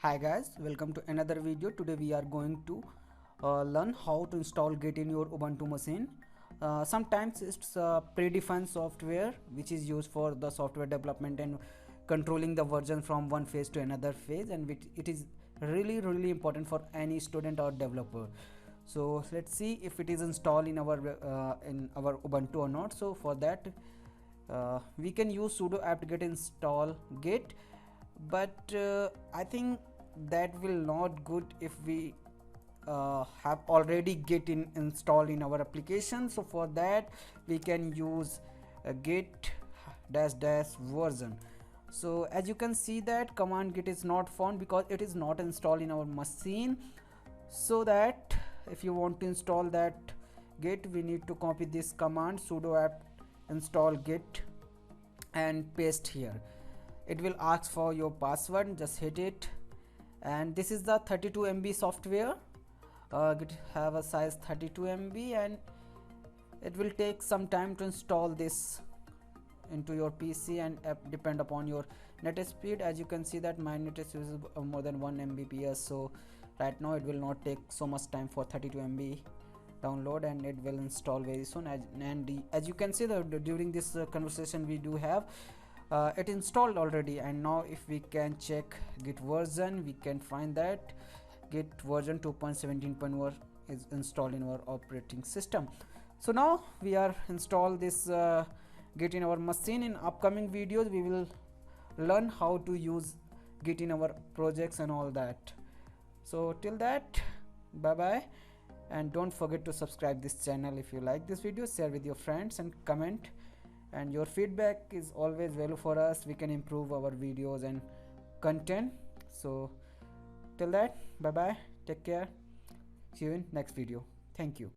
Hi guys, welcome to another video. Today we are going to learn how to install Git in your Ubuntu machine. Sometimes it's predefined software which is used for the software development and controlling the version from one phase to another phase, and it is really important for any student or developer. So let's see if it is installed in our Ubuntu or not. So for that we can use sudo apt-get install git, but I think that will not good if we have already git installed in our application. So for that we can use git dash dash version. So as you can see that command git is not found because it is not installed in our machine. So that if you want to install that git, we need to copy this command sudo apt install git and paste here. It will ask for your password, just hit it, and this is the 32 MB software. It have a size 32 MB and it will take some time to install this into your PC and depend upon your net speed. As you can see that my net is more than 1 Mbps, so right now it will not take so much time for 32 MB download, and it will install very soon. As you can see that during this conversation we do have it installed already, and now if we can check git version, we can find that git version 2.17.1 is installed in our operating system. So now we are install this git in our machine. In upcoming videos we will learn how to use git in our projects and all that. So till that, bye bye, and don't forget to subscribe this channel. If you like this video, share with your friends and comment, and your feedback is always value for us. We can improve our videos and content. So till that, bye bye, take care, see you in next video. Thank you.